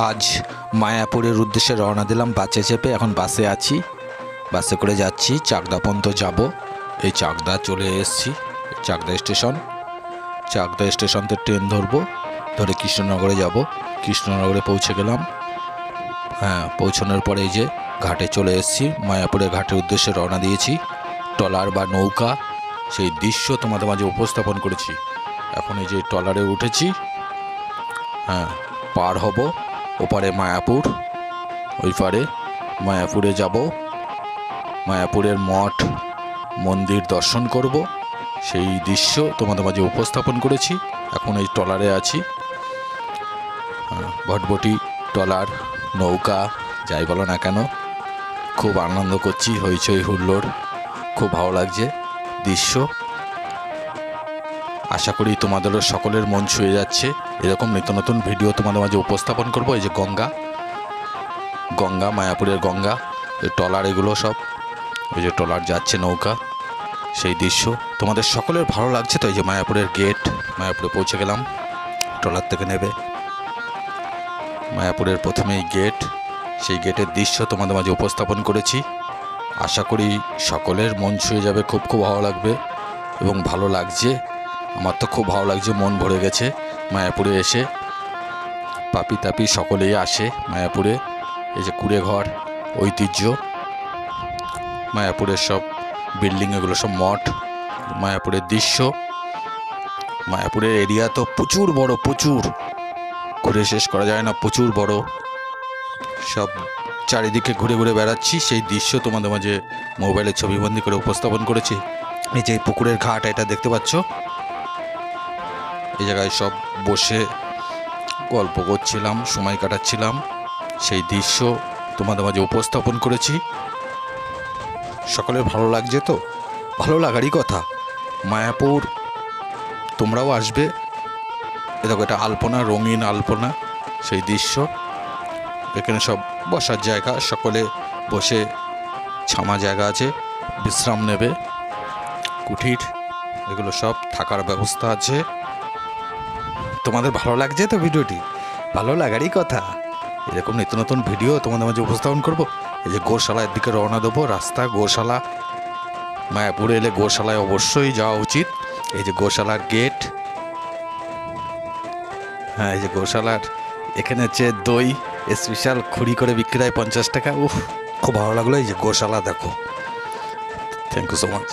আজ মায়াপুরের উদ্দেশ্যে রওনা দিলাম বাসে চেপে। এখন বাসে আছি, বাসে করে যাচ্ছি চাকদা পর্যন্ত যাব। এই চাকদা চলে এসেছি, চাকদা স্টেশন। চাকদা স্টেশন থেকে ট্রেন ধরবো, ধরে কৃষ্ণনগরে যাব। কৃষ্ণনগরে পৌঁছে গেলাম। পৌঁছানোর পরে এই যে ঘাটে চলে এসেছি, মায়াপুরের ঘাটের উদ্দেশ্যে রওনা দিয়েছি। ট্রলার বা নৌকা, সেই দৃশ্য তোমাদের মাঝে উপস্থাপন করেছি। এখন এই যে ট্রলারে উঠেছি, পার হব ওপারে মায়াপুর, ওই পারে মায়াপুরে যাব। মায়াপুরের মঠ মন্দির দর্শন করব, সেই দৃশ্য তোমাদের মাঝে উপস্থাপন করেছি। এখন এই ট্রলারে আছি, ভটভটি ট্রলার নৌকা যাই বলো না কেন, খুব আনন্দ করছি, হইচই হুল্লোড়, খুব ভালো লাগছে দৃশ্য। আশা করি তোমাদেরও সকলের মন ছুঁয়ে যাচ্ছে। এরকম নিত্য নতুন ভিডিও তোমাদের মাঝে উপস্থাপন করব। এই যে গঙ্গা, গঙ্গা মায়াপুরের গঙ্গা, এই ট্রলার, এগুলো সব ওই যে ট্রলার যাচ্ছে, নৌকা, সেই দৃশ্য তোমাদের সকলের ভালো লাগছে তো। এই যে মায়াপুরের গেট, মায়াপুরে পৌঁছে গেলাম, ট্রলার থেকে নেবে। মায়াপুরের প্রথমেই গেট, সেই গেটের দৃশ্য তোমাদের মাঝে উপস্থাপন করেছি। আশা করি সকলের মন ছুঁয়ে যাবে, খুব খুব ভালো লাগবে এবং ভালো লাগছে। আমার তো খুব ভালো লাগছে, মন ভরে গেছে মায়াপুরে এসে। পাপি তাপি সকলেই আসে মায়াপুরে। এই যে কুড়ে ঘর ঐতিহ্য, মায়াপুরের সব বিল্ডিং, এগুলো সব মঠ, মায়াপুরের দৃশ্য। মায়াপুরের এরিয়া তো প্রচুর বড়, প্রচুর, ঘুরে শেষ করা যায় না, প্রচুর বড়। সব চারিদিকে ঘুরে ঘুরে বেড়াচ্ছি, সেই দৃশ্য তোমাদের মাঝে মোবাইলে ছবিবন্দি করে উপস্থাপন করেছি। এই যে পুকুরের ঘাট, এটা দেখতে পাচ্ছ, এই জায়গায় সব বসে গল্প করছিলাম, সময় কাটাচ্ছিলাম, সেই দৃশ্য তোমাদের মাঝে উপস্থাপন করেছি। সকলের ভালো লাগছে তো, ভালো লাগারই কথা। মায়াপুর তোমরাও আসবে। এ দেখো, এটা আলপনা, রঙিন আলপনা, সেই দৃশ্য। এখানে সব বসার জায়গা, সকলে বসে ছামা জায়গা আছে, বিশ্রাম নেবে, কুঠির, এগুলো সব থাকার ব্যবস্থা আছে। তোমাদের ভালো লাগছে তো ভিডিওটি, ভালো লাগারই কথা। এরকম নিত্য নতুন ভিডিও তোমাদের মাঝে উপস্থাপন করব। এই যে গোশালার দিকে রওনা দেবো, রাস্তা গোশালা। মায়াপুরে এলে গোশালায় অবশ্যই যাওয়া উচিত। এই যে গোশালার গেট, এই যে গোশালার, এখানে হচ্ছে দই স্পেশাল খুঁড়ি করে বিক্রি হয় 50 টাকা। খুব ভালো লাগলো। এই যে গোশালা দেখো। Thank you so much.